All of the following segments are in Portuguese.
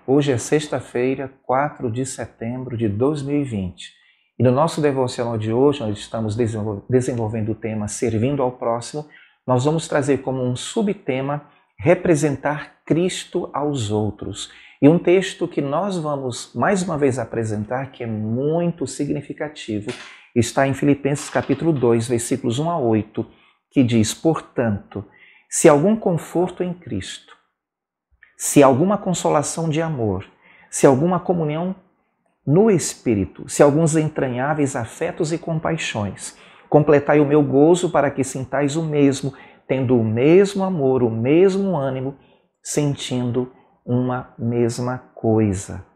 Hoje é sexta-feira, 4 de setembro de 2020. E no nosso devocional de hoje, nós estamos desenvolvendo o tema Servindo ao Próximo. Nós vamos trazer como um subtema representar Cristo aos outros. E um texto que nós vamos mais uma vez apresentar, que é muito significativo, está em Filipenses capítulo 2, versículos 1 a 8, que diz: portanto, se algum conforto em Cristo, se alguma consolação de amor, se alguma comunhão no Espírito, se alguns entranháveis afetos e compaixões, completai o meu gozo para que sintais o mesmo, tendo o mesmo amor, o mesmo ânimo, sentindo uma mesma coisa.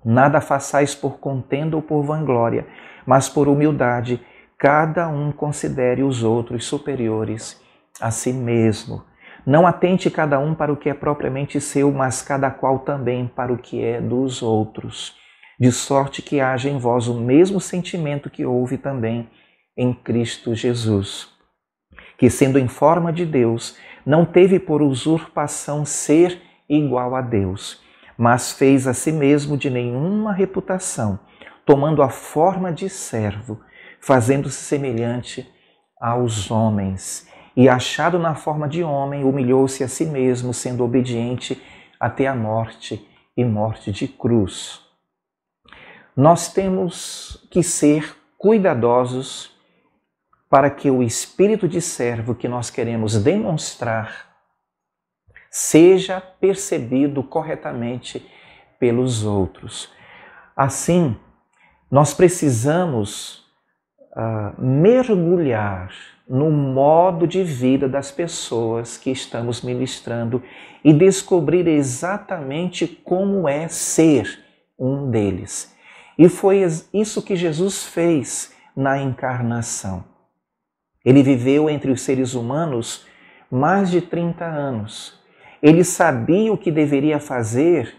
Nada façais por contenda ou por vanglória, mas por humildade, cada um considere os outros superiores a si mesmo. Não atente cada um para o que é propriamente seu, mas cada qual também para o que é dos outros. De sorte que haja em vós o mesmo sentimento que houve também em Cristo Jesus, que sendo em forma de Deus, não teve por usurpação ser igual a Deus, mas fez a si mesmo de nenhuma reputação, tomando a forma de servo, fazendo-se semelhante aos homens. E achado na forma de homem, humilhou-se a si mesmo, sendo obediente até a morte e morte de cruz. Nós temos que ser cuidadosos para que o espírito de servo que nós queremos demonstrar seja percebido corretamente pelos outros. Assim, nós precisamos mergulhar no modo de vida das pessoas que estamos ministrando e descobrir exatamente como é ser um deles. E foi isso que Jesus fez na encarnação. Ele viveu entre os seres humanos mais de 30 anos. Ele sabia o que deveria fazer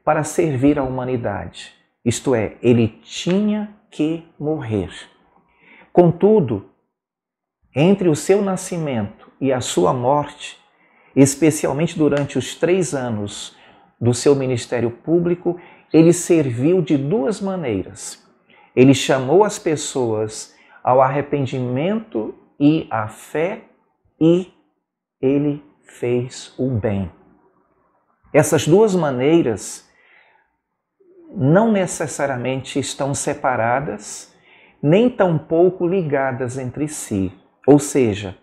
para servir a humanidade. Isto é, ele tinha que morrer. Contudo, entre o seu nascimento e a sua morte, especialmente durante os 3 anos do seu ministério público, ele serviu de 2 maneiras. Ele chamou as pessoas ao arrependimento e à fé, e ele fez o bem. Essas 2 maneiras não necessariamente estão separadas, nem tampouco ligadas entre si. Ou seja,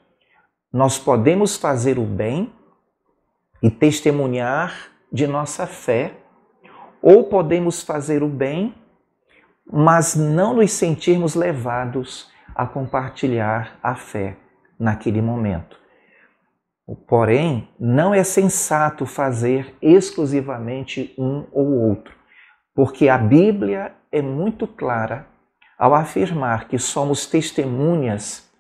nós podemos fazer o bem e testemunhar de nossa fé, ou podemos fazer o bem, mas não nos sentirmos levados a compartilhar a fé naquele momento. Porém, não é sensato fazer exclusivamente um ou outro, porque a Bíblia é muito clara ao afirmar que somos testemunhas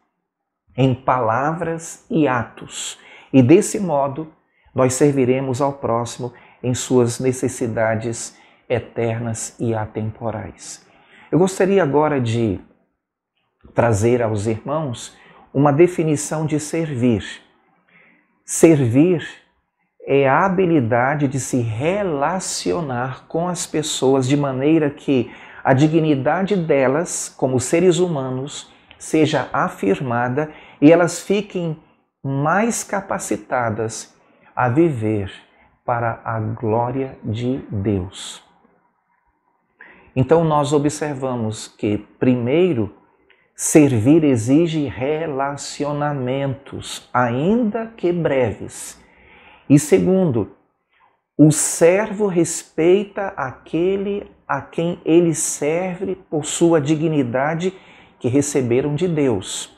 em palavras e atos, e desse modo nós serviremos ao próximo em suas necessidades eternas e atemporais. Eu gostaria agora de trazer aos irmãos uma definição de servir. Servir é a habilidade de se relacionar com as pessoas de maneira que a dignidade delas, como seres humanos, seja afirmada e elas fiquem mais capacitadas a viver para a glória de Deus. Então nós observamos que, primeiro, servir exige relacionamentos, ainda que breves. E segundo, o servo respeita aquele a quem ele serve por sua dignidade que receberam de Deus.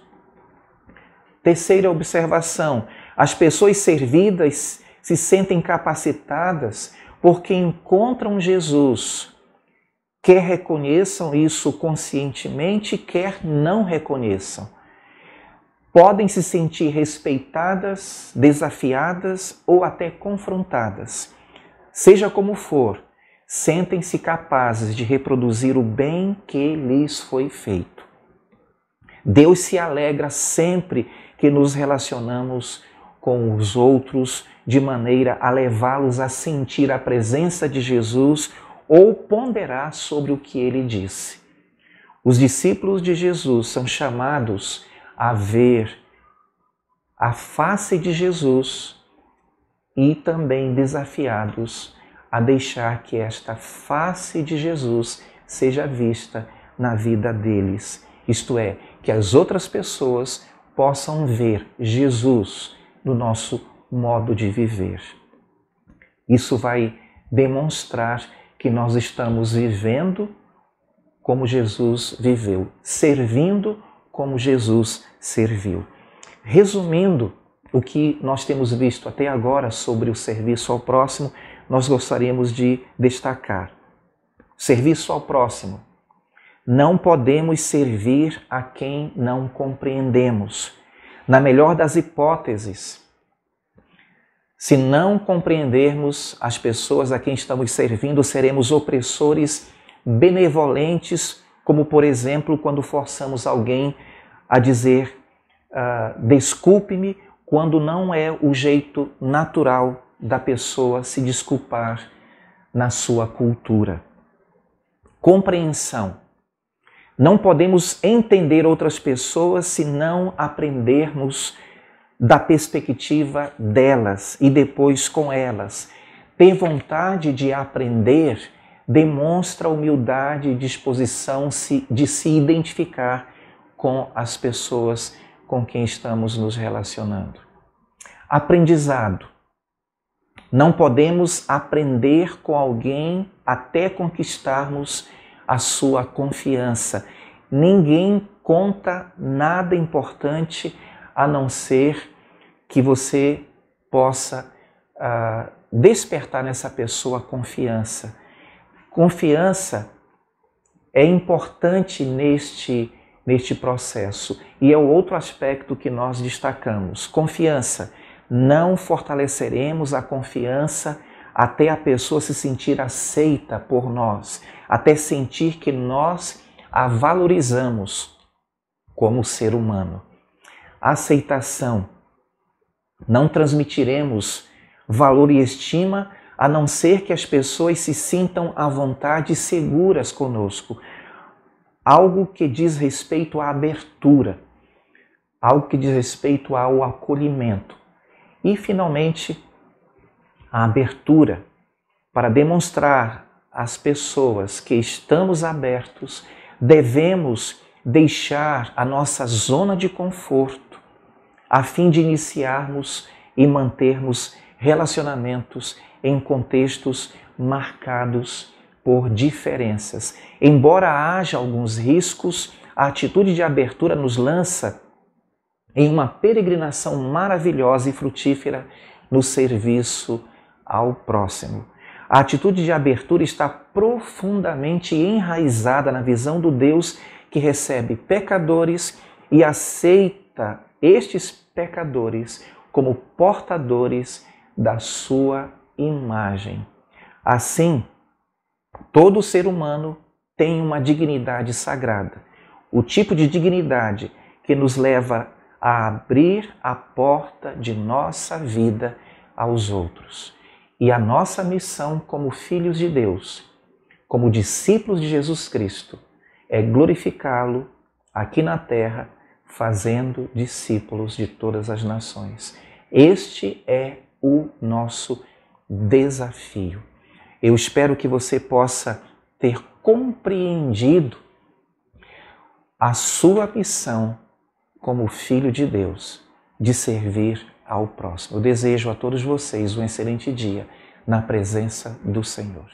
Terceira observação, as pessoas servidas se sentem capacitadas porque encontram Jesus, quer reconheçam isso conscientemente, quer não reconheçam. Podem se sentir respeitadas, desafiadas ou até confrontadas. Seja como for, sentem-se capazes de reproduzir o bem que lhes foi feito. Deus se alegra sempre que nos relacionamos com os outros de maneira a levá-los a sentir a presença de Jesus ou ponderar sobre o que ele disse. Os discípulos de Jesus são chamados a ver a face de Jesus e também desafiados a deixar que esta face de Jesus seja vista na vida deles. Isto é, que as outras pessoas possam ver Jesus no nosso modo de viver. Isso vai demonstrar que nós estamos vivendo como Jesus viveu, servindo como Jesus serviu. Resumindo o que nós temos visto até agora sobre o serviço ao próximo, nós gostaríamos de destacar. Serviço ao próximo. Não podemos servir a quem não compreendemos. Na melhor das hipóteses, se não compreendermos as pessoas a quem estamos servindo, seremos opressores benevolentes, como por exemplo, quando forçamos alguém a dizer desculpe-me, quando não é o jeito natural da pessoa se desculpar na sua cultura. Compreensão. Não podemos entender outras pessoas se não aprendermos da perspectiva delas e depois com elas. Ter vontade de aprender demonstra humildade e disposição de se identificar com as pessoas com quem estamos nos relacionando. Aprendizado. Não podemos aprender com alguém até conquistarmos a sua confiança. Ninguém conta nada importante a não ser que você possa despertar nessa pessoa confiança. Confiança é importante neste processo e é o outro aspecto que nós destacamos. Confiança. Não fortaleceremos a confiança até a pessoa se sentir aceita por nós, até sentir que nós a valorizamos como ser humano. Aceitação. Não transmitiremos valor e estima a não ser que as pessoas se sintam à vontade e seguras conosco. Algo que diz respeito à abertura, algo que diz respeito ao acolhimento. E, finalmente, a abertura para demonstrar às pessoas que estamos abertos, devemos deixar a nossa zona de conforto a fim de iniciarmos e mantermos relacionamentos em contextos marcados por diferenças. Embora haja alguns riscos, a atitude de abertura nos lança em uma peregrinação maravilhosa e frutífera no serviço ao próximo. A atitude de abertura está profundamente enraizada na visão do Deus que recebe pecadores e aceita estes pecadores como portadores da sua imagem. Assim, todo ser humano tem uma dignidade sagrada, o tipo de dignidade que nos leva a abrir a porta de nossa vida aos outros. E a nossa missão como filhos de Deus, como discípulos de Jesus Cristo, é glorificá-lo aqui na terra, fazendo discípulos de todas as nações. Este é o nosso desafio. Eu espero que você possa ter compreendido a sua missão como filho de Deus, de servir ao próximo. Eu desejo a todos vocês um excelente dia na presença do Senhor.